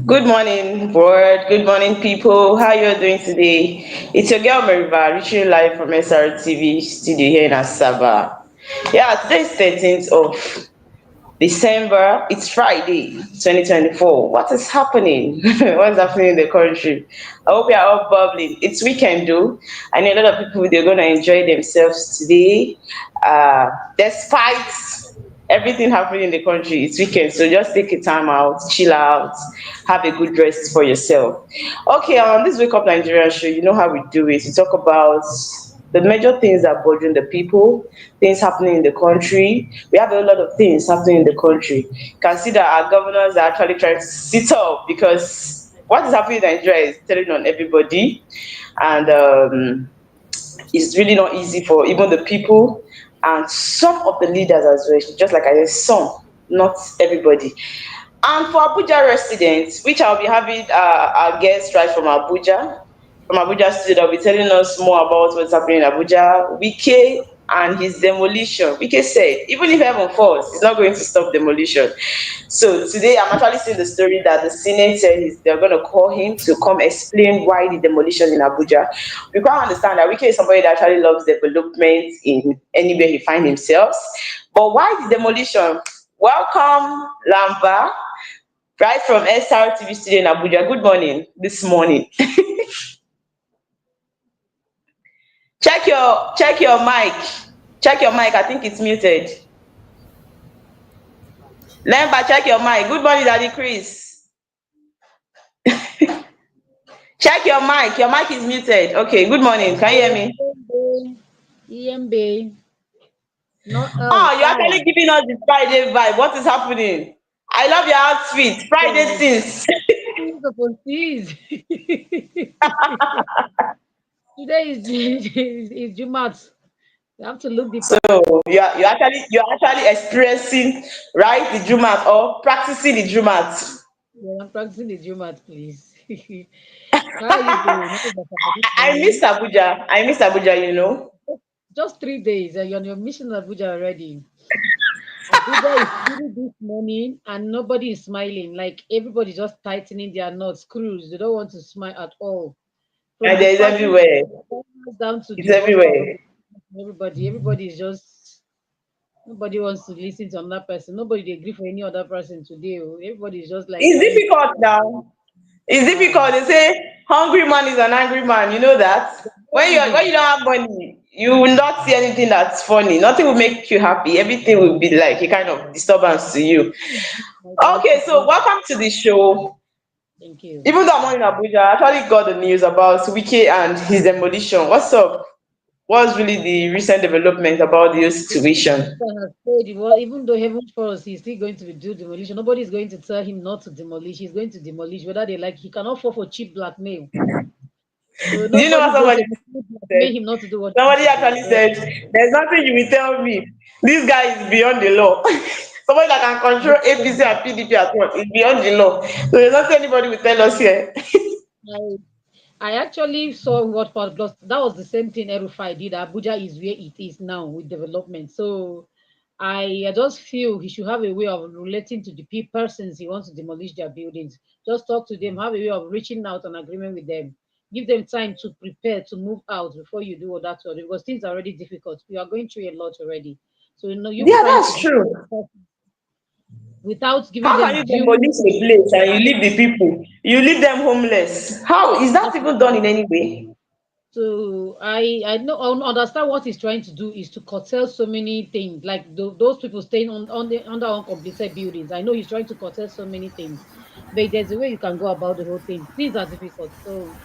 Good morning, world. Good morning, people. How you doing today? It's your girl Mariva, reaching live from Srtv studio here in Asaba. Yeah, today is 13th of December. It's Friday, 2024. What is happening? What's happening in the country? I hope you are all bubbling. It's weekend, though. I know a lot of people they're gonna enjoy themselves today. Despite everything happening in the country, it's weekend, so just take a time out, chill out, have a good rest for yourself. Okay, on this Wake Up Nigeria show, you know how we do it. We talk about the major things that bothering the people, things happening in the country. We have a lot of things happening in the country. You can see that our governors are actually trying to sit up because what is happening in Nigeria is telling on everybody, and it's really not easy for even the people and some of the leaders as well. Just like I said, some, not everybody. And for Abuja residents, which I'll be having our guest right from Abuja State, they'll be telling us more about what's happening in Abuja. Wike and his demolition. Wike said, even if heaven falls, it's not going to stop demolition. So today I'm actually seeing the story that the Senate said they're going to call him to come explain why the demolition in Abuja. We can't understand that Wike is somebody that actually loves development in anywhere he finds himself. But why the demolition? Welcome, Lamba, right from SRTV studio in Abuja. Good morning this morning. Check your mic. Check your mic. I think it's muted. Lemba, check your mic. Good morning, Daddy Chris. Check your mic. Your mic is muted. Okay, good morning. Can you hear me? EMB, not Oh, you're LI. actually giving us the Friday vibe. What is happening? I love your outfit. Friday God, things. who's upon these? Today is Jumat. You have to look the So part. you're actually experiencing right the Jumat or practicing the Jumat. Yeah, I'm practicing the Jumat, please. How are you doing? How is your this I miss morning? Abuja. I miss Abuja. Just 3 days, and you're on your mission in Abuja already. Abuja is chilly this morning, and nobody is smiling. Like everybody just tightening their knots, screws. They don't want to smile at all. From And the there is party everywhere. down to It's the bus stop, everywhere. everybody is just nobody wants to listen to another person. Nobody dey agree for any other person today. Oh. Everybody is just like It's trying to difficult now. It's ah difficult. They say hungry man is an angry man. You know that. When you everybody. don't have money, you will not see anything that's funny. Nothing will make you happy. Everything will be like a kind of disturbance to you. My dear, Okay, so welcome to the show. thank you. Even though I'm not in Abuja, I actually got the news about Wike and his demolition. What's up? What's really the recent development about the whole situation? That has said, well, even though heaven falls, he's still going to do demolition. Nobody is going to tell him not to demolish. He's going to demolish, whether they like. He cannot fall for cheap blackmail. So Do you know what nobody is going to said? blackmail him not to do what he wants Somebody to do. actually said, "There's nothing you will tell me. This guy is beyond the law." Somebody that can control APC and PDP at once is beyond the law. So there's nothing anybody will tell us here. I, I actually saw what part plus that was the same thing Erufai did. Abuja is where it is now with development. So I just feel he should have a way of relating to the persons he wants to demolish their buildings. Just talk to them, have a way of reaching out an agreement with them. Give them time to prepare to move out before you do all that sort of because things are already difficult. You are going through a lot already. So you Yeah, trying to that's true. demolish without giving How can them you due demolish a place and you leave the people? You leave them homeless. How is that even done in any way? So I know I understand what he's trying to do is to curtail so many things, like those people staying on the under uncompleted buildings. I know he's trying to curtail so many things, but there's a way you can go about the whole thing. Things are difficult, so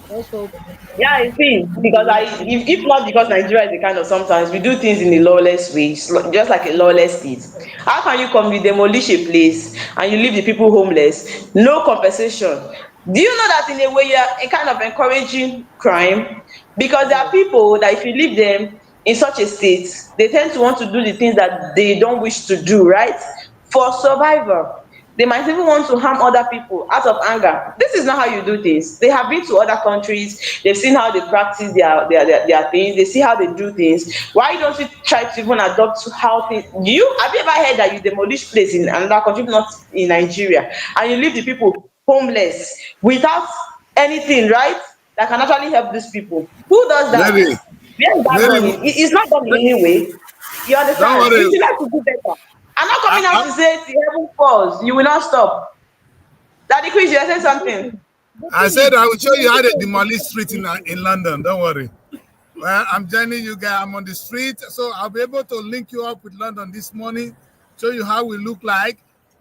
I just hope Yeah, it is find a because way. if not because Nigeria is a kind of sometimes we do things in a lawless way, just like a lawless state. How can you come you demolish a place and you leave the people homeless, no compensation? Do you know that in a way you are a kind of encouraging crime? Because there are Yes, people that if you leave them in such a state, they tend to want to do the things that they don't wish to do, right? For survival. They might even want to harm other people out of anger. This is not how you do things. They have been to other countries, they've seen how they practice their things, they see how they do things. Why don't you try to even adopt to how things, have you ever heard that you demolish place in another country, not in Nigeria, and you leave the people homeless without anything, right? That can actually help these people. Who does that? Maybe, Where is that maybe, done in? It's not done in any way. You don't understand? You worry. should like to do better. I'm not I, coming out I, to say till heaven falls, you will not stop. Daddy Chris, you are saying The thing something. is, the I thing said is, I will show you how they demolition is demolish not street an in issue. London. Don't worry. Well, I'm joining you guys. I'm on the street, so I'll be able to link you up with London this morning, show you how we look like.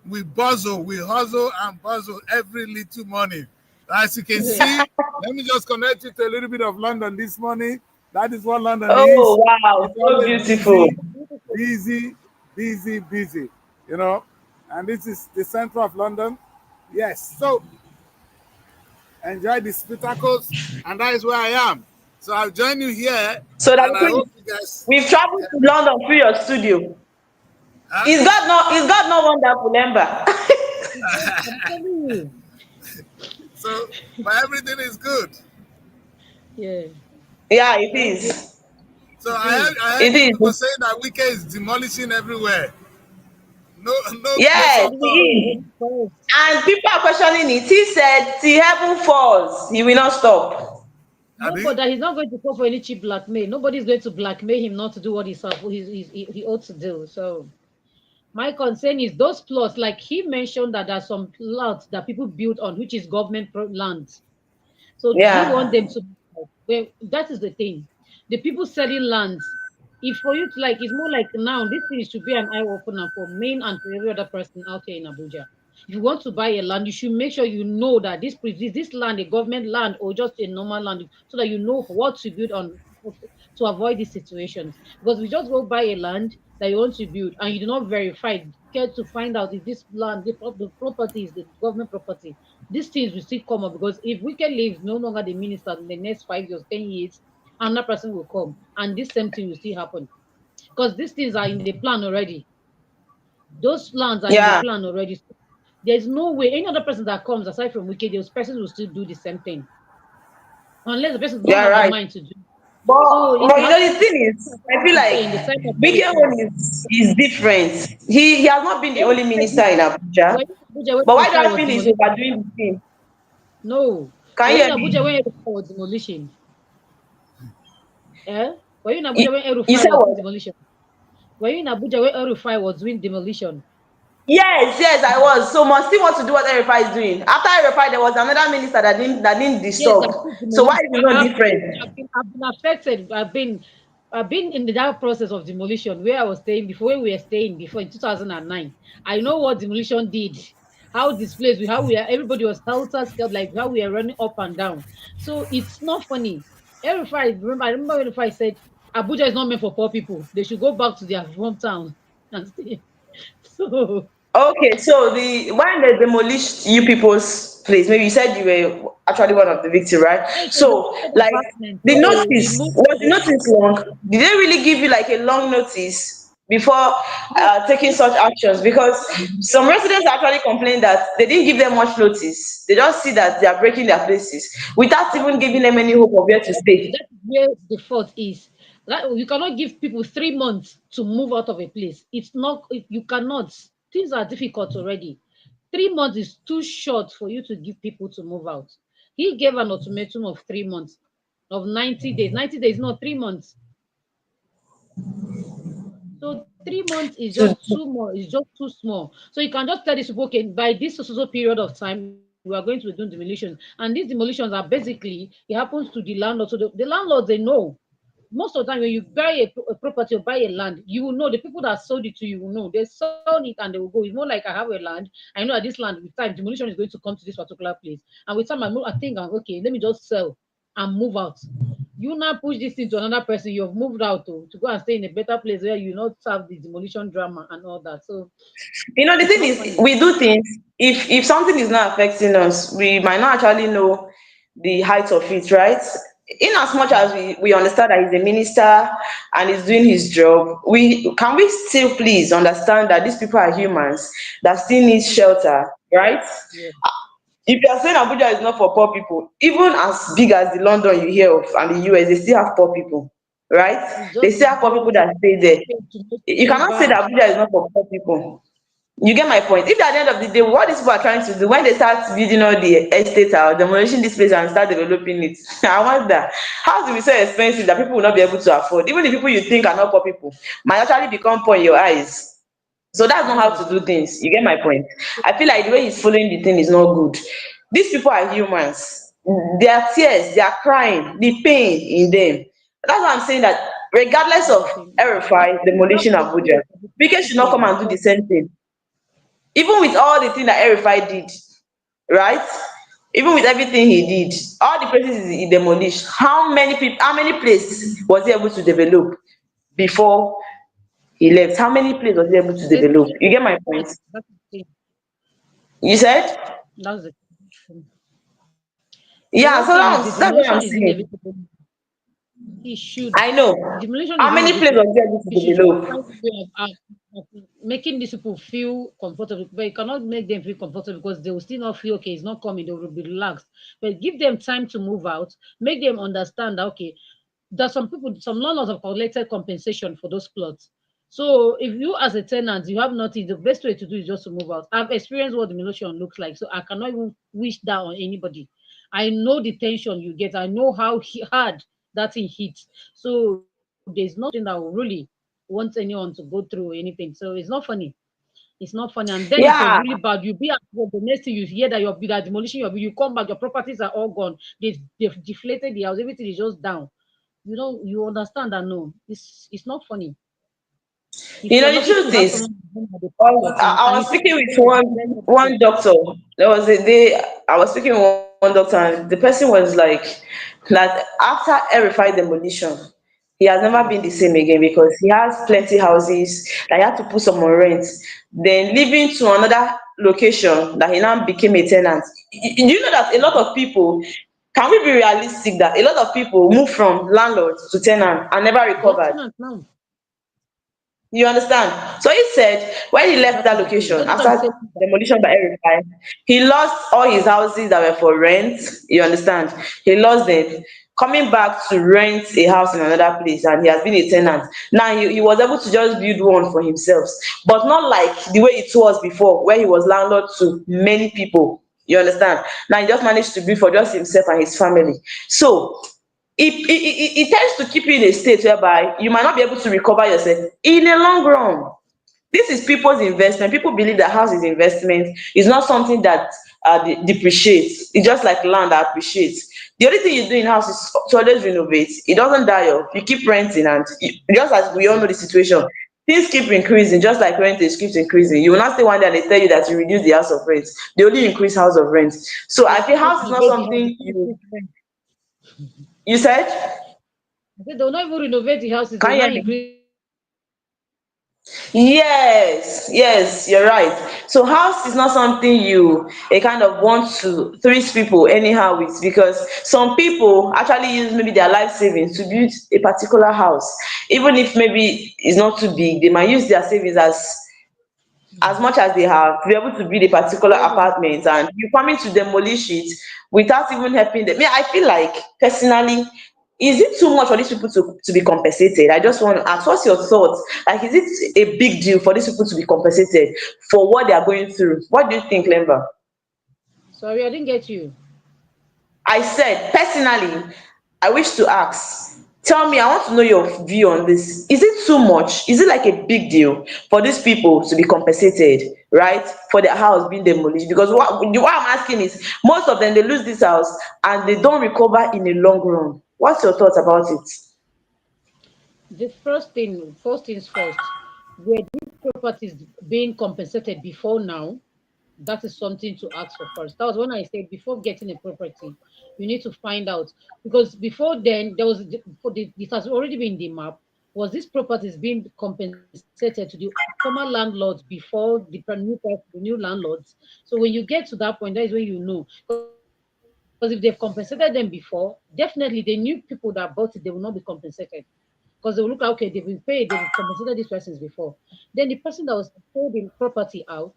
We buzzle, we hustle and buzzle every little morning. As you can see, let me just connect you to a little bit of London this morning. That is what London Oh is. wow, It's so always beautiful. busy, busy, busy, busy. You know, and this is the center of London. Yes. So enjoy the spectacles, and that is where I am. So I'll join you here, So Daddy and I Chris, hope you guys. we've traveled to London through your studio. Huh? Is God not wonderful, remember? I'm telling you. So, but everything is good. Yeah, Yeah, it that's good. is. So It is. I heard It you people is. saying that Wike is demolishing everywhere. No, no place Yes, of he thought. Nobody is. is first. And people are questioning it. He said, till heaven falls, he will not stop. Abi, Nobody, he's not going to fall for any cheap blackmail. Nobody's going to blackmail him not to do what he ought to do. So my concern is those plots, like he mentioned that there are some plots that people build on, which is government lands. So do you want Yeah. them to? Well, that is the thing. The people selling lands. If for you to like, it's more like now. This thing should be an eye opener for main and for every other person out here in Abuja. If you want to buy a land, you should make sure you know that this land, a government land or just a normal land, so that you know what to build on to avoid these situations. Because we just go buy a land that you want to build and you do not verify, care to find out if this land, the property is the government property, these things will still come up because if Wicked leaves no longer the minister in the next 5 years, 10 years, another person will come, and this same thing will still happen because these things are in the plan already. Those plans are in the Yeah. plan already. So there's no way any other person that comes aside from Wicked, those persons will still do the same thing unless the person don't You're have the right. mind to do. So But if you you have know the thing is, I feel to in the like side of where Bike it is, one is different. He has not been the only minister in Abuja. when Abuja But when why do Rufai I was feel he's demolished, overdoing the thing? no, Can were you you hear in Abuja me? when Rufai was demolition? Eh? Were you in You, Abuja when you Rufai said was doing what? demolition? Were you in Abuja when Erufai was doing demolition? Yes, yes, I was. So must still want to do what Erifa is doing. After Erifa, there was another minister that didn't Yes, I dissolve. still So why demolition. is it not different? I've been affected. I've been in that process of demolition where I was staying before, where we were staying before in 2009. I know what demolition did. How displaced we how we are everybody was helter skelter, like how we are running up and down. So it's not funny. I remember when I said Abuja is not meant for poor people. They should go back to their hometown and stay. So Okay, so the when they demolished you people's place, maybe you said you were actually one of the victims, right? yeah, it was a So, shared like, apartment. the So we notice, moved was the to notice long? Did they really give you like a long notice before no, taking it, such actions? Because some residents actually complained that they didn't give them much notice. They just see that they are breaking their places without that even is giving them any hope of where to stay. that is where the fault is. That you cannot give people 3 months to move out of a place. It's not you cannot. Things are difficult already. 3 months is too short for you to give people to move out. He gave an ultimatum of 3 months, of 90 days. 90 days, not 3 months. So 3 months is just To, too more, it's just too small. So you can just tell these people, okay, by this so period of time, we are going to be doing demolitions. And these demolitions are basically, it happens to the landlord. So the landlords, they know. Most of the time, when you buy a property or buy a land, you will know the people that sold it to you will know. They sold it and they will go. It's more like I have a land. I know that this land with time, demolition is going to come to this particular place. And with time, I think, okay, let me just sell and move out. You now push this into another person, you've moved out to go and stay in a better place where you not have the demolition drama and all that. So the it's thing not is, funny. we do things. If something is not affecting us, we might not actually know the height of it, right? in as much as we understand that he's a minister and he's doing his job, we still please understand that these people are humans that still need shelter, right? Yeah. If you are saying Abuja is not for poor people, even as big as the London you hear of and the US, they still have poor people, right? It's They just still have poor people that stay there. to make it You very cannot say bad. that Abuja is not for poor people. You get my point. If at the end of the day, what these people are trying to do when they start building all the estate or demolishing this place and start developing it, I wonder how will be so expensive that people will not be able to afford. Even the people you think are not poor people might actually become poor in your eyes. So that's not That's how the to do thing. things. You get my point. I feel like the way he's following the thing is not good. These people are humans. Their tears, they are crying, the pain in them. That's why I'm saying that regardless That's of the thing. RFI That's demolishing the Abuja, Wike should not come thing and do the because same thing. Even with all the thing that RFI did, right? Even with everything he did, all the places he demolished, how many people, how many places was he able to develop before he left? How many places was he able to they develop? You get my point? that's the thing. You said? That's the thing. The Yeah, whole so thing is the that's what I'm demolition is saying. inevitable. He should. I know. Demolition is How many places inevitable. was he able He should to just find develop? a way of making these people feel comfortable. But you cannot make them feel comfortable because they will still not feel okay. It's not coming. They will be relaxed. But give them time to move out. Make them understand that okay, there's some people, some landlords have collected compensation for those plots. So if you as a tenant you have nothing, the best way to do is just to move out. I've experienced what demolition looks like, so I cannot even wish that on anybody. I know the tension you get. I know how hard that thing hits. So there's nothing that will really want anyone to go through anything. So it's not funny. It's not funny. And then it was Yeah. really bad. You be at work, the next thing you hear that you're that demolishing your, you come back, your properties are all gone. They've deflated the house. Everything is just down. You understand that no, it's not funny. If You you're know, the lucky to truth have is, someone at the I part of was, your I things I and was you speaking with to blend everything. one doctor. There was a day I was speaking with one doctor, and the person was like, that after Erify demolition, he has never been the Yes. same again because he has plenty houses that he had to put some on rent. Then leaving to another location that he now became a tenant. You know that a lot of people, can we be realistic that a lot of people move from landlord to tenant and never Just recovered? tenant now. You understand? So he said when he left That that is the thing. location That's what I'm after saying. demolition by Erifai, he lost all his houses that were for rent. You understand? He lost them. Coming back to rent a house in another place, and he has been a tenant. Now he was able to just build one for himself, but not like the way it was before, where he was landlord to many people. You understand? Now he just managed to build for just himself and his family. So it tends to keep you in a state whereby you might not be able to recover yourself in a long run. This is people's investment. People believe that house is investment. It's not something that depreciates. It's just like land that appreciates. The only thing you do in house is to always renovate. It doesn't die off. You keep renting, and just as we all know the situation, things keep increasing. Just like rent is keeps increasing. You will not stay one day and they tell you that you reduce the house of rent. They only increase house of rent. So They I will feel not house is not renovate the house. something you said. I said they will not even renovate the houses. They Can will you not hear me? increase the rent. Yes, yes, you're right. So house is not something you a kind of want to threat people anyhow with, because some people actually use maybe their life savings to build a particular house. Even if maybe it's not too big, they might use their savings as much as they have to be able to build a particular Very, very apartment, and you coming to demolish it without even helping them. Me, I feel like personally, is it too much for these people to be compensated? I just want to ask, what's your thoughts? Like, is it a big deal for these people to be compensated for what they are going through? What do you think, Lemba? sorry, I didn't get you. I said, personally, I wish to ask, tell me, I want to know your view on this. Is it too much? Is it like a big deal for these people to be compensated, right? For their house being demolished? Because what I'm asking is, most of them, they lose this house and they don't recover in the long run. What's your thoughts about it? The first things first, were these properties being compensated before now? That is something to ask for first. That was when I said before getting a property, you need to find out, because before then there was it has already been the map. Was this properties being compensated to the former landlords before the new landlords? So when you get to that point, that is when you know. Because if you don't know, Because if they've compensated them before, definitely the new people that bought it, they will not be compensated. Because they will look at, okay, they've been paid, they've compensated these persons before. Then the person that was sold the property out,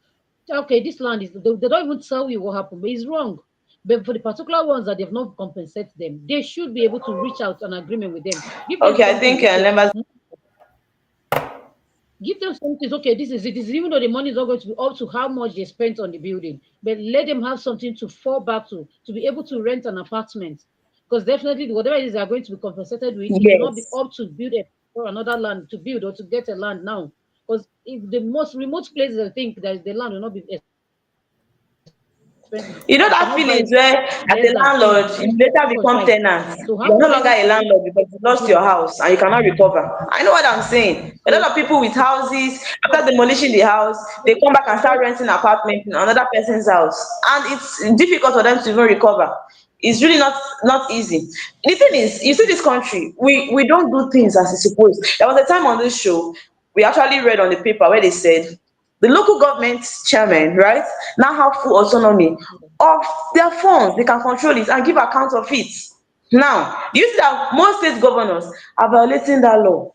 okay, this land is, they don't even tell you what happened, but it's wrong. But for the particular ones that they've not compensated them, they should be able to reach out an agreement with them. Give them Okay, I something. think Okay, members. give them something. Okay, this is it. This is, even though the money is not going to be up to how much they spent on the building, but let them have something to fall back to be able to rent an apartment. Because definitely, whatever it is they are going to be compensated with, it will not be Yes. up to build a or another land to build or to get a land now. Because if the most remote places, I think that the land will not be expensive. You cannot buy it You know less that than feelings 10, where as a less than landlord you 2.5. later become So how tenant. will you be You are able no to longer a landlord because you do lost that? your house and you cannot recover. I know what I'm saying. A lot So of people with houses, after demolishing the house, they come back and start renting apartment in another person's house. And it's difficult for them to even recover. It's really not easy. The thing is, you see this country, we don't do things as it's supposed. There was a time on this show, we actually read on the paper where they said the local government chairman, right, now have full autonomy of their funds. They can control it and give account of it. Now, do you see that most state governors are violating that law?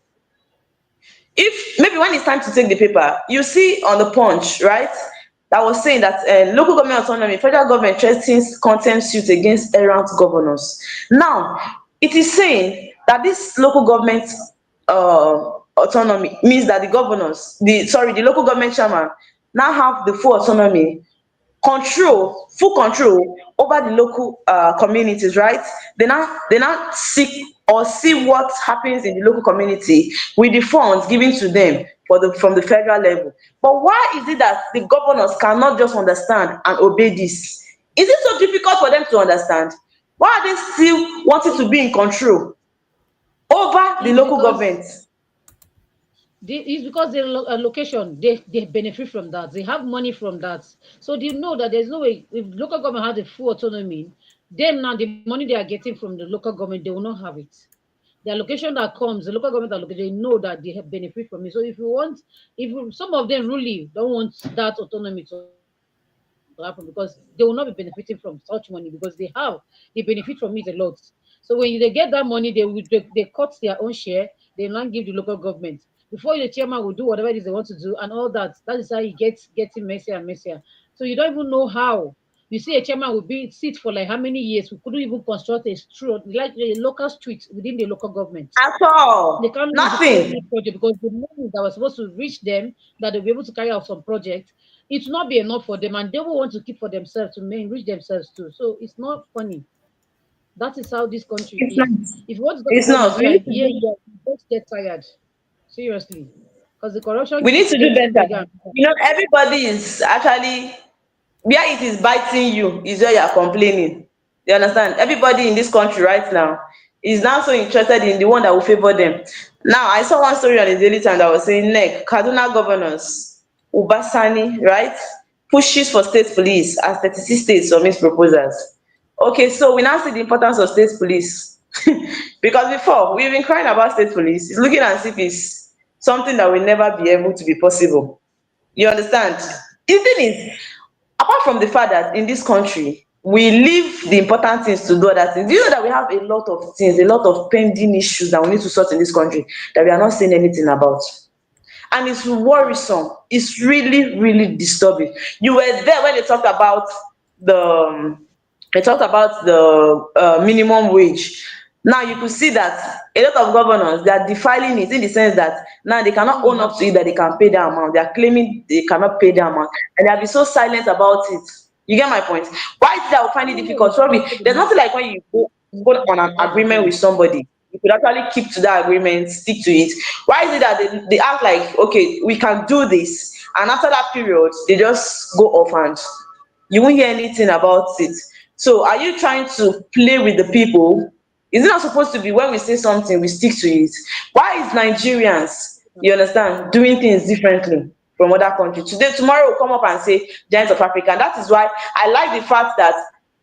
If maybe when it's time to take the paper, you see on the punch, right, that was saying that local government autonomy, federal government threatens contempt suit against errant governors. Now, it is saying that this local government autonomy means that the governors, the local government chairman now have the full autonomy, control, full control over the local communities, right? They now seek or see what happens in the local community with the funds given to them for the from the federal level. But why is it that the governors cannot just understand and obey this? Is it so difficult for them to understand? Why are they still wanting to be in control over the it's local because government? their location, they benefit from that. They have money from that. So they know that there's no way if local government has the full autonomy, them now the money they are getting from the local government, they will not have it. The allocation that comes, the local government allocation, they know that they have benefit from it. So if you want, some of them really don't want that autonomy to happen because they will not be benefiting from such money because they benefit from it a lot. So when they get that money, they cut their own share, they now give the local government. Before the chairman will do whatever it is they want to do and all that. That is how it gets getting messier and messier. So you don't even know how. You see, a chairman will be sit for like how many years? We couldn't even construct a street, like a local street within the local government. At They all. can't even declare any Nothing. project because the money that was supposed to reach them, that they'll be able to carry out some project, it will not be enough for them, and they will want to keep for themselves to enrich themselves too. So it's not funny. That is how this country It's not. is. If you want to talk It's about not. We Nigeria, need to here do, you just get tired. Seriously. Because the corruption we need keeps to do getting better. bigger and bigger. You know, everybody is actually where it is biting you is where you are complaining. You understand? Everybody in this country right now is now so interested in the one that will favor them. Now, I saw one story on the Daily Time that was saying, NEC, Kaduna governors, Ubasani, right, pushes for state police as 36 states submit proposals. Okay, so we now see the importance of state police. Because before, we've been crying about state police. It's looking as if it's something that will never be able to be possible. You understand? The thing is, apart from the fact that in this country we leave the important things to do other things, do you know that we have a lot of things, a lot of pending issues that we need to sort in this country that we are not saying anything about? And it's worrisome. It's really disturbing. You were there when they talked about the minimum wage. Now you could see that a lot of governors, they are defiling it in the sense that now they cannot When we own have up to it that they can pay that amount. They are claiming they cannot pay that amount, and they have been so silent about it. You get my point? Why is it that I find it when difficult? we Probably have the there's money nothing like when you go on an have agreement with again. somebody, you could actually keep to that agreement, stick to it. Why is it that they act like, okay, we can do this, and after that period they just go off and you won't hear anything about it? So are you trying to play with the people? Is it not supposed to be when we say something we stick to it? Why is Nigerians, you understand, doing things differently from other countries? Today, tomorrow will come up and say giants of Africa. And that is why I like the fact that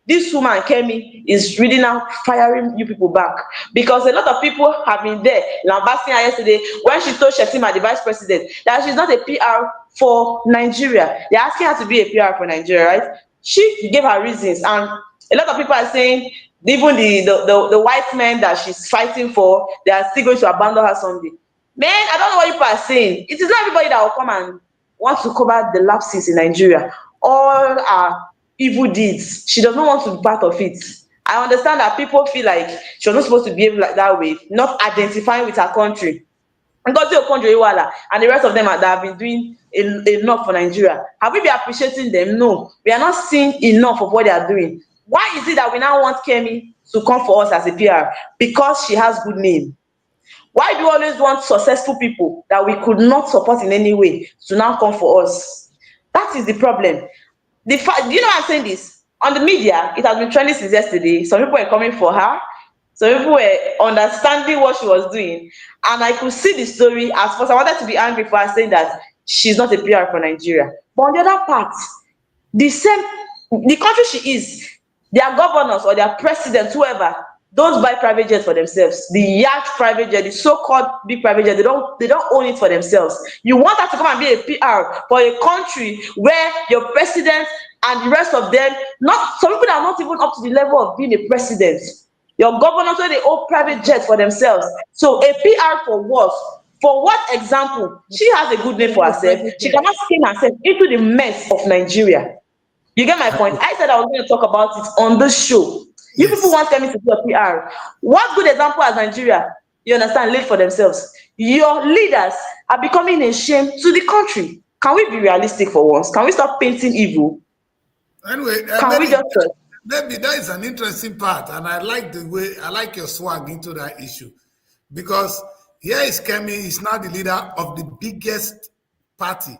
this woman Kemi is really now firing you people back, because a lot of people have been there lambasting her yesterday when she told Shettima, the vice president, that she's not a PR for Nigeria. They're asking her to be a PR for Nigeria, right? She gave her reasons, and A lot of people are saying even the white men that she's fighting for, they are still going to abandon her someday. Man, I don't know what people are saying. It is not everybody that will come and want to cover the lapses in Nigeria. All are evil deeds. She does not want to be part of it. I understand that people feel like she was not supposed to behave like that way, not identifying with her country. Ngozi Okonjo-Iweala and the rest of them that have been doing enough for Nigeria. Have we been appreciating them? No. We are not seeing enough of what they are doing. Why is it that we now want Kemi to come for us as a PR? Because she has good name. Why do we always want successful people that we could not support in any way to now come for us? That is the problem. The fact, do you know why I'm saying this? On the media, it has been trending since yesterday. Some people were coming for her. Some people were understanding what she was doing. And I could see the story. As first, I wanted to be angry for her saying that she's not a PR for Nigeria. But on the other part, the same, the country she is, their governors or their presidents, whoever, don't buy private jets for themselves. The yacht private jet, the so-called big private jet, they don't own it for themselves. You want her to come and be a PR for a country where your president and the rest of them, not some people are not even up to the level of being a president. Your governors, where they own private jets for themselves. So a PR for what? For what example? She has a good name for herself. She cannot skin herself into the mess of Nigeria. You get my point? I said I was going to talk about it on this show. You people Yes. want me to do a PR. What good example has Nigeria, you understand, laid for themselves? Your leaders are becoming a shame to the country. Can we be realistic for once? Can we stop painting evil? Anyway, Can we maybe just maybe that is an interesting part, and I like the way I like your swag into that issue, because here is Kemi is now the leader of the biggest party,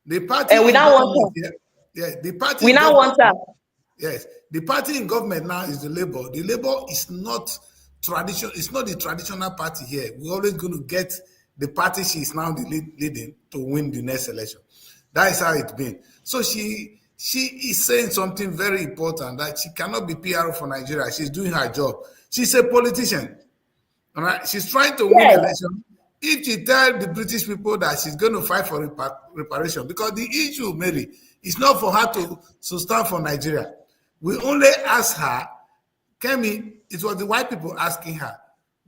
the party and we in now want government. her? Yeah, yeah, the party We in now government. want her. Yes, the party in government now is the Labour. The Labour is not tradition. It's not the traditional party here. We're always going to get the party she is now the leading to win the next election. That is how it's been. So she is saying something very important, that she cannot be PR for Nigeria. She's doing her job. She's a politician. All right, she's trying to win Yes. election. If she tell the British people that she's going to fight for reparation, because the issue, Mary, is not for her to stand for Nigeria. We only ask her, Kemi, it was the white people asking her,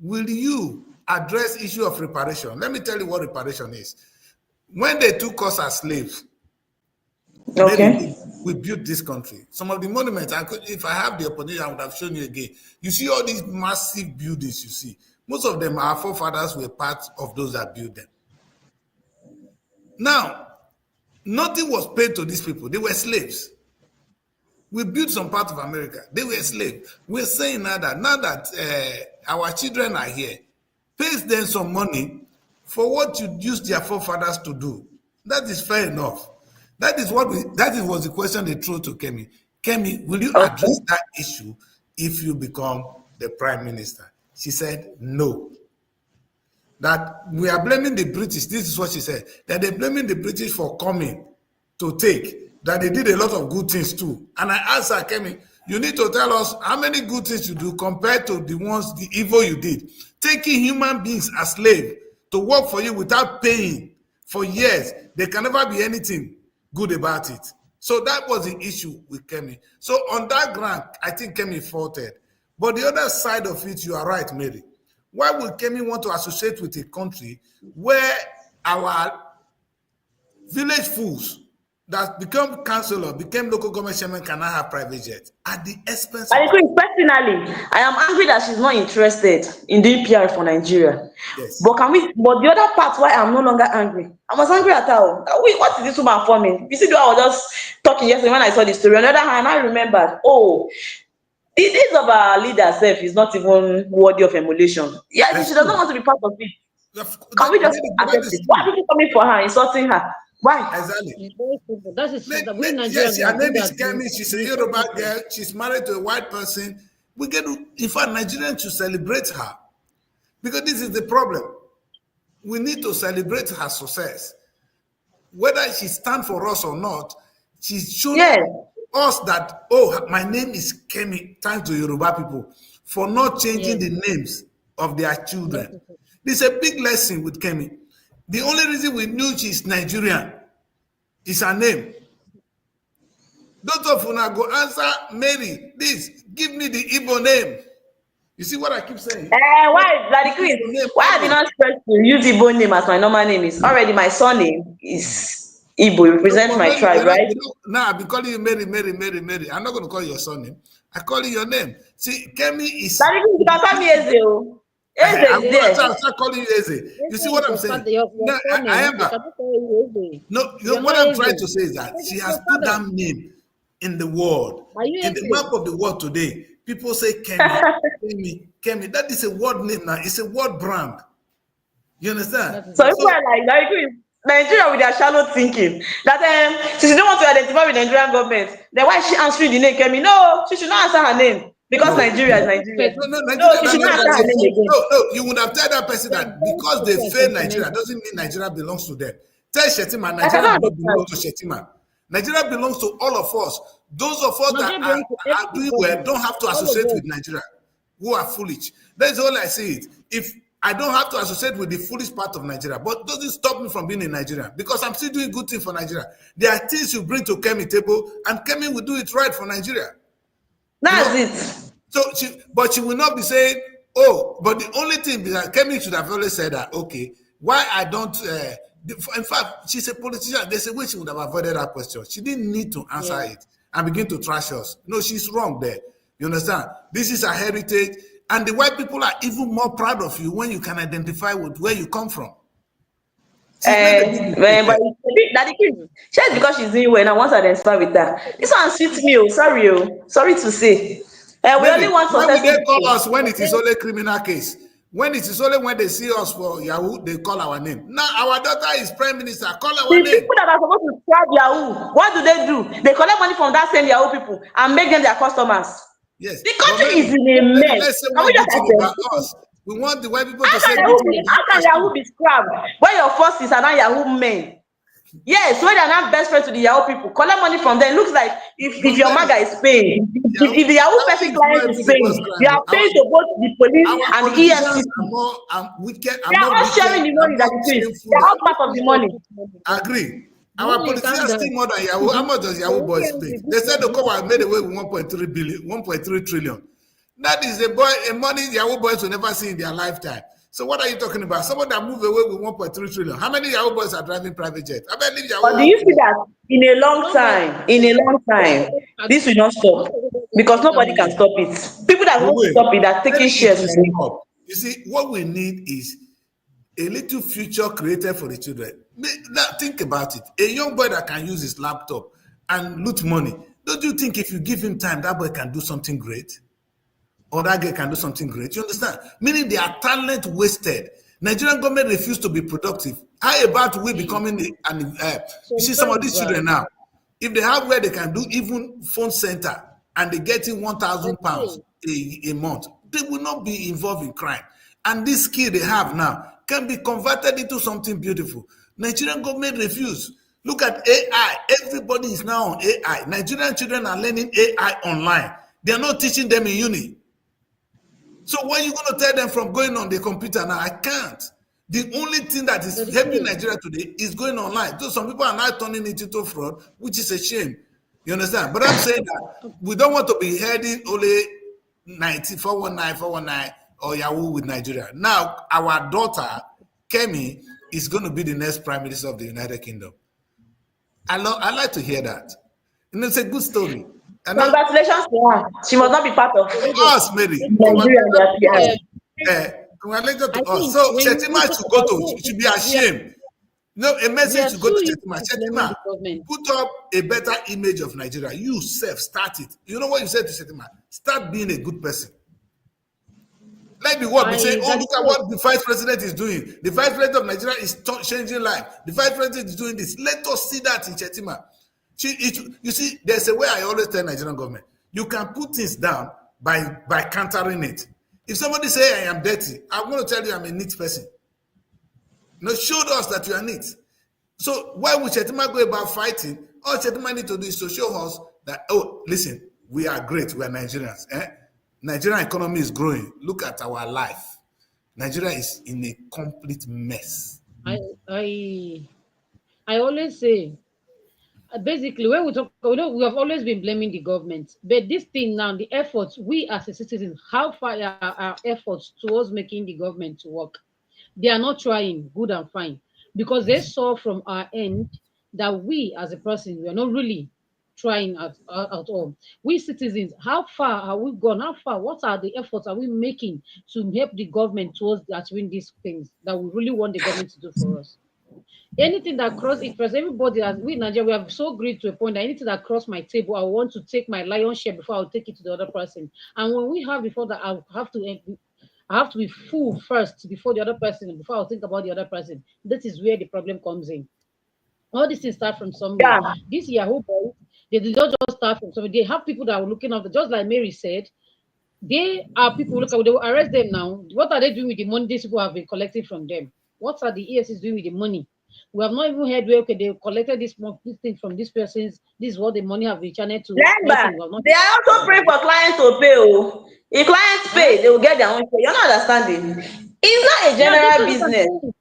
will you address issue of reparation? Let me tell you what reparation is. When they took us as slaves, Mary, Okay. we built this country. Some of the monuments, if I have the opportunity, I would have shown you again. You see all these massive buildings you see. Most of them, our forefathers were part of those that built them. Now, nothing was paid to these people. They were slaves. We built some part of America. They were slaves. We're saying now that our children are here, pays them some money for what you used their forefathers to do. That is fair enough. That was the question they threw to Kemi. Kemi, will you address Okay. that issue if you become the prime minister? She said no. That we are blaming the British. This is what she said. That they're blaming the British for coming to take. That they did a lot of good things too. And I asked her, Kemi, you need to tell us how many good things you do compared to the evil you did. Taking human beings as slaves to work for you without paying for years. There can never be anything good about it. So that was the issue with Kemi. So on that ground, I think Kemi faulted. But the other side of it, you are right, Mary. Why would Kemi want to associate with a country where our village fools that become councillor, became local government chairman cannot have private jets at the expense I of agree. Personally, I am angry that she's not interested in doing PR for Nigeria. yes. But can we? But the other part why I'm no longer angry, I was angry at her. Wait, what is this woman forming? You see, though I was just talking yesterday when I saw the story. On the other hand, I remembered. Oh, the days of our leader self is not even worthy of emulation. Yeah, she That's doesn't true. want to be part of it. Can we just That accept is it? Why are true. people coming for her, insulting her? Why? Exactly. It's very simple. That is we Yes, Nigerians her are name good is at Kemi. She's a insult Yoruba people. girl. She's married to a white person. We get to, in fact, Nigerians should celebrate her, because this is the problem. We need to celebrate her success. Whether she stand for us or not, she's shown Yes, us that, oh, my name is Kemi, thanks to Yoruba people for not changing Yes, the names of their that children. is it. This is a big lesson with Kemi. The only reason we knew she's Nigerian is her name. Those of una go answer Mary. This, give me the Igbo name. You see what I keep saying? Why, Daddy Give me Chris? your name Why I did always. not stress to use Igbo name as my normal name is already my surname is Igbo, it No, represents but my Mary, tribe, right? now I've been calling you Mary, Mary, Mary, Mary. I'm not going to call you your surname. I call you your name. See, Kemi is. Daddy Chris, you can call me Eze o. Eze I is will there. start calling you Eze. You see Eze what is I'm your saying? father, your No, I surname. am. They cannot call you Eze. No, you know You're what not I'm Eze. trying to say is that Eze she is has your put father. that name in the world. Are you In the Eze? map of the world today, people say Kemi, Kemi, Kemi. That is a word name now. It's a word brand. You understand? That is So it. people So are like, Daddy Chris, Nigeria with their shallow thinking that since she don't want to identify with Nigerian government, then why is she answering the name Kemi? No, she should not answer her name because no, Nigeria is no. Nigeria. No, no, No, Nigeria, she that should not Nigeria answer her is name again. no, no. You would have told that person They're that because very they social and fail Nigeria sentimental. doesn't mean Nigeria belongs to them. Tell Shetima, Like I Nigeria don't does not belong understand. to Shetima. Nigeria belongs to all of us. Those of us that Nigeria belongs to are doing well everybody. don't have to All of associate us. with Nigeria, who are foolish. That's all I say. It. If I don't have to associate with the foolish part of Nigeria, but doesn't stop me from being in Nigeria because I'm still doing good things for Nigeria. There are things you bring to Kemi table, and Kemi will do it right for Nigeria. You That's know, it. so but she will not be saying, "Oh," but the only thing that Kemi should have always said that, okay, why I don't. In fact, she's a politician. There's a way she would have avoided that question. She didn't need to answer Yeah. it and begin to trash us. No, she's wrong there. You understand? This is her heritage, and the white people are even more proud of you when you can identify with where you come from. She's made a big mistake But there. Daddy Chris, just because she's doing well and I want to identify with her. This one sweets me, oh, sorry, oh, sorry to say. We only Mary, want why would successful they call people. us when it is only criminal case? When it is only when they see us for Yahoo, they call our name. Now our daughter is prime minister. Call The our name. people that are supposed to scrap Yahoo, what do? They collect money from that same Yahoo people and make them their customers. Yes, The but country is Mary, in a Mary, mess. let's say Can we one good just thing about accept? us. We want the white people How to can say good Yahoo thing be about us too. scrapped when your forces are not Yahoo men? Yes, when they are not best friends to the Yahoo people, collect money from them. Looks like if But your Mary, maga is paying, Yahoo, if the Yahoo Yahoo person is not client is even the worst paying, you crime. are paying to both the police Our and the politicians EFCC. are more wicked, are They are more all wicked, sharing the are money that more is paid. They shameful are than. all part of the money. I agree. Our Money, calm politicians down. steal more than Yahoo. How much does They Yahoo only boys have pay? the good They said ones the who cover are made away with 1.3 billion, 1.3 trillion. That is a money Yahoo boys will never see in their lifetime. So what are you talking about? Someone that moved away with 1.3 trillion. How many Yahoo boys are driving private jet? I bet leave But do Yahoo you see today. that nobody. in a long time, this will not Most stop of them don't because get that nobody can money. stop it. People that But want to wait, stop it are taking maybe it shares will from it. stop. You see, what we need is a little future created for the children. Now, think about it. A young boy that can use his laptop and loot money. Don't you think if you give him time, that boy can do something great? Or that girl can do something great? You understand? Meaning their talent wasted. Nigerian government refused to be productive. How about we Hmm. becoming So you it's see some of very these bad. children now, if they have where they can do even phone center and they get in 1,000 Let's pounds see. a month, they will not be involved in crime. And this skill they have now can be converted into something beautiful. Nigerian government refused. Look at AI. Everybody is now on AI. Nigerian children are learning AI online. They are not teaching them in uni. So what are you going to tell them from going on the computer now? I can't. The only thing that is Very helping true. Nigeria today is going online. So some people are now turning it into fraud, which is a shame. You understand? But I'm saying that we don't want to be heading only 419 or Yahoo with Nigeria. Now, our daughter, Kemi, is going to be the next prime minister of the United Kingdom. I like to hear that. And it's a good story. And not Congratulations to her. She must not be part of to us, Mary. Nigeria and their Uh, PR. Congratulations to I us. think So when we Shetima talk should go about to, no, should be we are ashamed. No, a we message are to go too to used Shetima. to blaming Shetima, the government. put up a better image of Nigeria. You self start it. You know what you said to Shetima? Start being a good person. Let the world be saying, I oh, that is look at true. what the vice president is doing. The vice president of Nigeria is changing life. The vice president is doing this. Let us see that in Chetima. You see, there's a way I always tell Nigerian government. You can put things down by countering it. If somebody say I am dirty, I'm going to tell you I'm a neat person. Show us that you are neat. So why would Chetima go about fighting? All Chetima need to do is to show us that, oh, listen, we are great. We are Nigerians. Nigerian economy is growing. Look at our life. Nigeria is in a complete mess. I I I always say Basically, when we talk, we know we have always been blaming the government, but this thing now, the efforts, we as a citizens, how far are our efforts towards making the government to work? They are not trying, good and fine, because they saw from our end that we as a person, we are not really trying at all. We citizens, how far are we gone? How far? What are the efforts are we making to help the government towards achieving these things that we really want the government to do for us? Anything that cross interest, everybody as we in Nigeria, we have so great to a point that anything that cross my table, I want to take my lion share before I'll take it to the other person. And when we have before that, I have to be full first before the other person, before I'll think about the other person. That is where the problem comes in. All these things start from somewhere. Yeah. These Yahoo boys, they did not just start from somewhere. They have people that are looking after, just like Mary said, they are people look at they will arrest them now. What are they doing with the money these people have been collecting from them? What are the ESs doing with the money? We have not even heard where okay they collected this thing from these persons. This is what the money have been channeled to. Remember, Nothing. We have not. they are also praying for clients to pay. Oh. If clients Huh? pay, they will get their own share. You're not understanding. It's not a Yeah, that's general what I'm business. saying.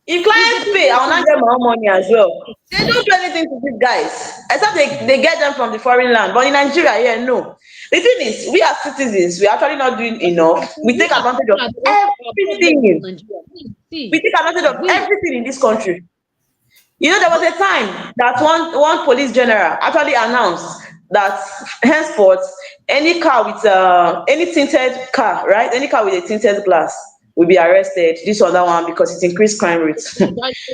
If It's a clients pay, business I will not thing. get my own money as well. They don't do anything to these guys, except they get them from the foreign land. But in Nigeria, yeah, no. The thing is, we as citizens, we are actually not doing That's what I'm enough. saying. We We take are advantage looking of at also our problems in everything. Nigeria. We See, take advantage of we everything in this country. You know, there was a time that one police general actually announced that henceforth any car with any tinted car, right? Any car with a tinted glass will be arrested. This or that one because it increased crime rates.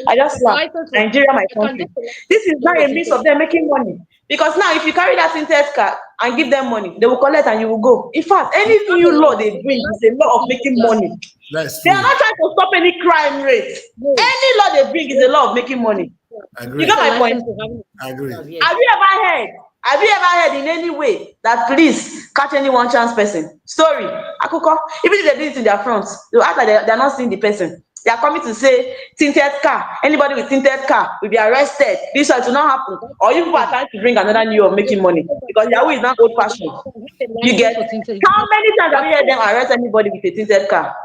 I just the laugh. license for Nigeria, my I can get country. the license This is to not drive a a means tinted of them making money. Because now, if you carry that tinted car and give them money, they will collect and you will go. In fact, you any have a new law license, they the bring is a license for law of tinted making glass. money. That's They are true. not trying to stop any crime rate. No, Any law they bring is a law of making money. You get got Agree. a my point? license for having a tinted Agree. glass. Have Yes. you ever heard? Have you ever heard in any way that police catch any one chance person? Story, akoko. Even if they do it in their front, they will act like they are not seeing the person. They are coming to say tinted car. Anybody with tinted car will be arrested. This one will not happen. That's Or the you people are thing. trying to bring another You new can way of making money because Yahoo is not old fashioned. have a You license get for tinted. how many times have you heard them arrest anybody with a tinted car?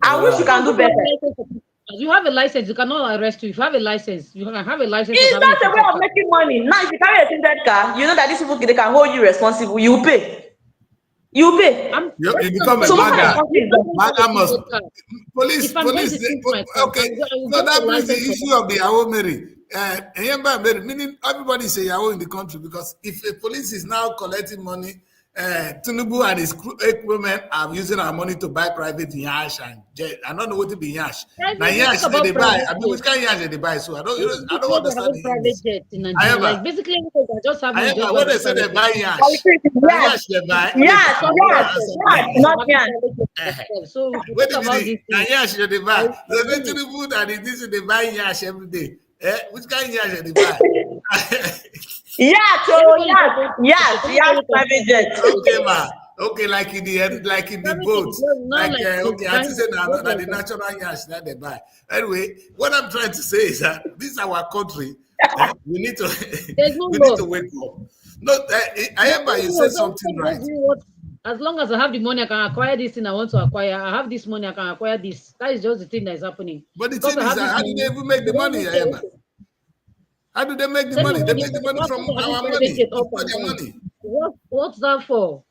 I wish Wow. you Even can do people have better. a license for tinted cars. You have a license, you cannot arrest you. If you have a license, you can have a license of It's having a not a way tinted of car. making money. Now, if you carry a tinted car, you know that these people they can hold you responsible. You pay. You pay. You That's what I'm become a saying. So If most of I the maga. countries don't. have a Maga must tinted car, if police I'm going police to tint my car, okay. I will So get a that brings the license for issue of the Yahoo Mary. Yemba Mary, meaning everybody say Yahoo in the country because if a police is now collecting money, Tinubu and his equipment are using our money to buy private yash and jet. I don't know what to be yash. Now private. Let's yash talk they about buy. private I mean, jet. which kind of yash they buy? So I This don't where they're understand having the private English. jets in Nigeria. However, Like basically anybody that just have money just however, buy when the they say they private jet. buy yash, now Yes, yash they buy. Wait, yes, Some hold on, yes, answer yes, companies me. are not having yes. private jets themselves. So if we Wait talk a about minute. these Now things, yash they I, buy. I The don't know. little food and this they buy yash every day. Which kind of yash they buy? Yes, oh Everybody's yes, supposed yes, yes, everybody private can have a jet. private Okay, jet. ma. Okay, like in the Private jet boat. is not Like like okay, I buying just say now just like the natural yash that they buy. Anyway, what I'm trying to say is that this is our country. We need to there's no we need to law. wake up. No, I There's remember no you law. said So something everybody right. just do what as long as I have the money, I can acquire this thing I want to acquire. I have this money, I can acquire this. That is just the thing that is happening. But the Because thing I is have that this how do they money, even make they the don't money, even care. Ayema? How do they make the Tell me money? They what make the the money from pastor having our private money. jet It's up not and their down. money. What's that for?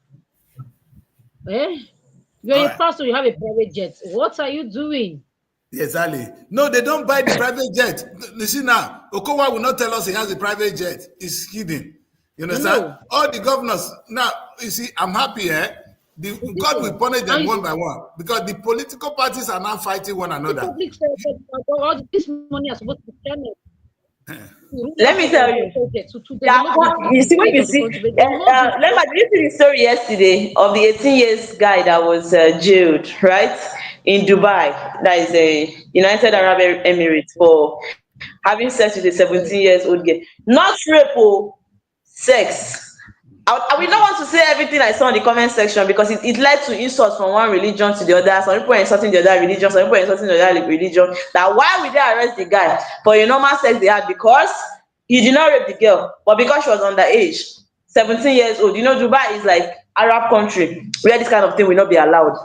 Eh? You're All a right. pastor, you have a private jet. What are you doing? Yes, Ali. No, they don't buy the private jet. You see now, Okowa will not tell us he has a private jet. He's kidding. You No, understand? no. All the governors now, you see, I'm happy, eh? You see, God will punish and them you one see, by one because the political parties are now fighting one the another. public sector, all this money are supposed to be channeled to rural Let me tell you, projects to yeah, development to you the see when state you of the see, country, but they will not do remember, did you see the story yesterday of the 18 years guy that was jailed, right, in Dubai, that is a United Arab Emirates, for having sex with a 17 yes. years old girl. Not rape, oh, sex. I will not Mm-mm. want to say everything I saw in the comment section because it led to insults from one religion to the other. Some people are insulting the other religion, some people are insulting the other religion. That why would they arrest the guy for a normal sex they had? Because he did not rape the girl, but because she was underage, 17 years old. You know, Dubai is like Arab country where this kind of thing will not be allowed.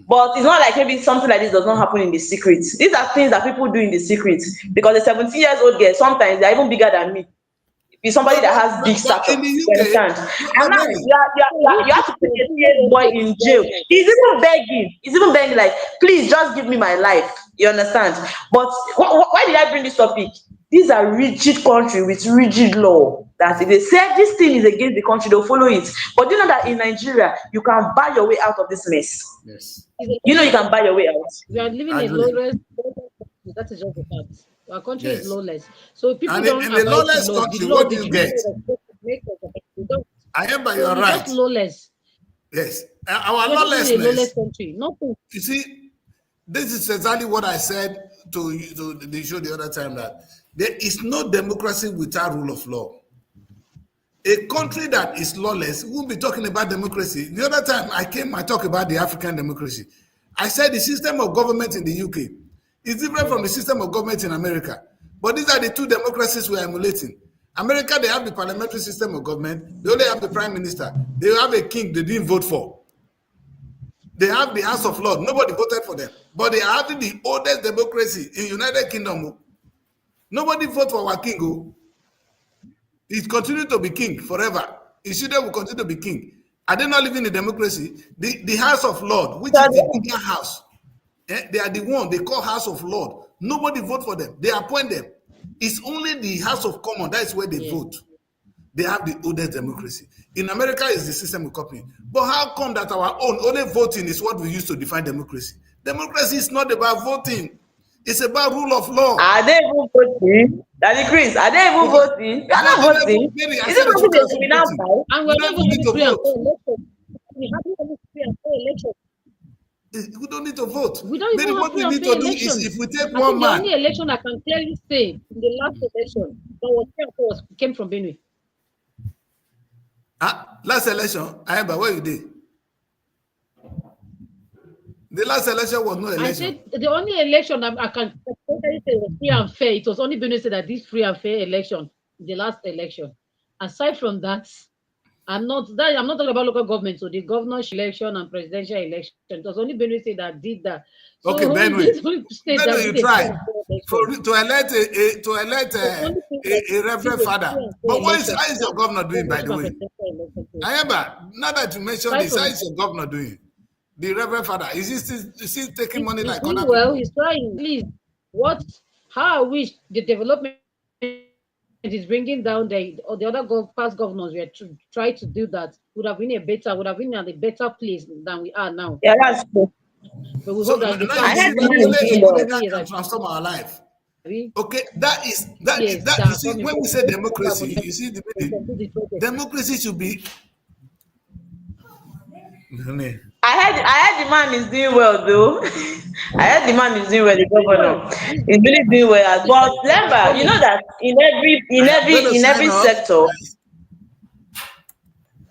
But it's not like maybe something like this does not happen in the secret. These are things that people do in the secret because the 17 years old girl sometimes they're even bigger than me. be somebody that has big But stature. in the You UK, understand? And but now Jenny, you have to put a teenage boy in jail. He's even begging. He's even begging like, please just give me my life. You understand? But why did I bring this topic? These are rigid country with rigid law. That if they say this thing is against the country, they'll follow it. But do you know that in Nigeria, you can buy your way out of this mess? yes, You know you can buy your way out. We are living I a agree. lawless country. That is just the fact. Our country is Yes. lawless. So people And don't in the abide to lawless laws. The country, law, what do the you judiciary get? is supposed to make us. We don't. I am, but So you're we're just right. lawless. Yes. Our We're just living in a lawless lawlessness, country. Nothing. you see, this is exactly what I said to the show the other time, that there is no democracy without rule of law. A country that is lawless won't be talking about democracy. The other time I talked about the African democracy. I said the system of government in the UK is different from the system of government in America. But these are the two democracies we're emulating. America, they have the parliamentary system of government. They only have the prime minister. They have a king they didn't vote for. They have the House of Lords. Nobody voted for them. But they are having the oldest democracy in United Kingdom. Nobody voted for our king. He's continuing to be king forever. His children will continue to be king. Are they not living in democracy? The House of Lords, which is the bigger house, they are the one they call House of Lords. Nobody vote for them. They appoint them. It's only the House of Commons, that is where they vote. They have the oldest democracy. In America, it's the system of company. But how come that our own only voting is what we use to define democracy? Democracy is not about voting. It's about rule of law. Are they even voting? Daddy Chris, are they even voting? You are not voting. I Is said it they should something they cancel should be now voting. buy? And We we're don't not even even need to having free and vote. fair election. We haven't any free and fair election. We don't need to vote. We don't Maybe even have what free we and need fair to do is elections. if we take I one think the man. only election I can clearly say in the last election that was fair and fair came from Benue. Last election, I remember where you did. The last election was no election. I said the only election I can totally say was free and fair. It was only Benue said that this free and fair election, the last election. Aside from that, I'm not talking about local government, so the governorship election and presidential election. It was only Benue State that did that. So Okay, this Benue. only state that Benue, you did a free tried and fair election. to elect The only thing that a did reverend a father. free and fair But election, how is your governor doing, by governorship the and way? presidential election. I remember, now that you mentioned Aside this, how from is your governor doing? The reverend father, is he taking money he's like doing other well, people? he's trying. Please, how I wish the development is bringing down the other past governors were to try to do that would have been at a better place than we are now. Yeah, that's true. But we So hope that they now can you I see heard the that man continue is only, with doing the only well. 7 that years. can transform our life. Agree? Okay, Yes, that you that are see, coming when from we say democracy, the you see the they meaning. can do the project. Democracy should be. I heard the man is doing well though. I heard the man is doing well, the Well, governor. he's He's really doing well. the But project that are remember, you know coming. that I am going to in sign every off. sector,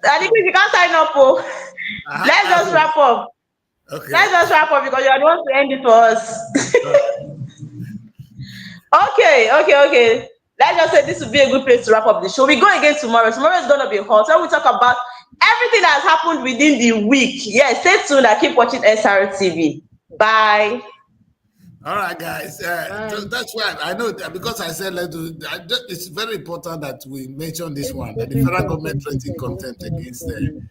I think if you can't sign up, oh, let's I just will. wrap up. Okay. Let's just wrap up because you're the one to end it for us. Okay. Let's just say this would be a good place to wrap up the show. We go again tomorrow. Tomorrow is going to be hot. So we talk about everything that has happened within the week. Yeah, stay tuned and keep watching SRTV. Bye. All right, guys. Bye. That's why I know that because I said let's do. It's very important that we mention this one, that the Threatening federal government content, threatened contempt threatening against content.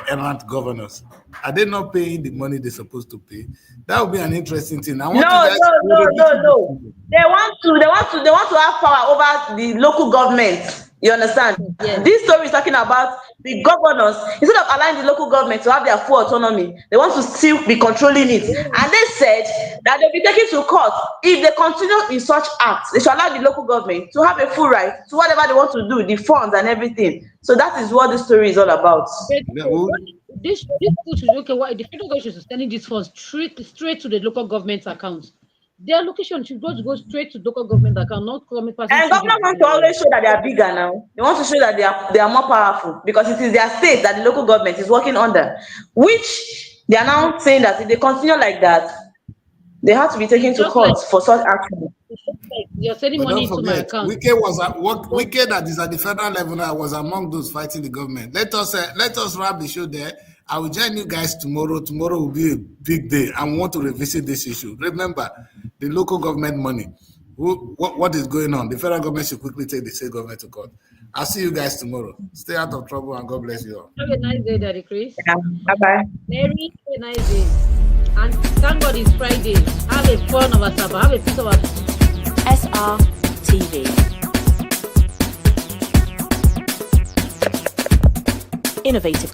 errant governors. Are they not paying the money they're supposed to pay? That would be an interesting thing. I want you No, guys no, to no, read a no, little no. bit. They want to have power over the local government. You understand? Yes. This story is talking about the governors. Instead of allowing the local government to have their full autonomy, they want to still be controlling it. And they said that they'll be taken to court if they continue in such acts. They should allow the local government to have a full right to whatever they want to do, the funds and everything. So that is what this story is all about. But Yeah, well, this people should okay. Why the federal government should sending these funds straight to the local government's accounts. Their location should go straight to local government account, not coming passing And through government want to always show that they are bigger now. They want to show that they are more powerful because it is their state that the local government is working under, which they are now saying that if they continue like that, they have to be taken it's to just like court for such action. you're sending but don't money into my forget, account. Wike that is at the federal level now was among those fighting the government. Let us wrap the show there. I will join you guys tomorrow. Tomorrow will be a big day. I want to revisit this issue. Remember, the local government money. what is going on. The federal government should quickly take the state government to court. I'll see you guys tomorrow. Stay out of trouble and God bless you all. Have a nice day, Daddy Chris. Yeah. Bye-bye. Mary, have a nice day. And thank God it's Friday. Have a fun of us. Have a piece of us. Srtv. Innovative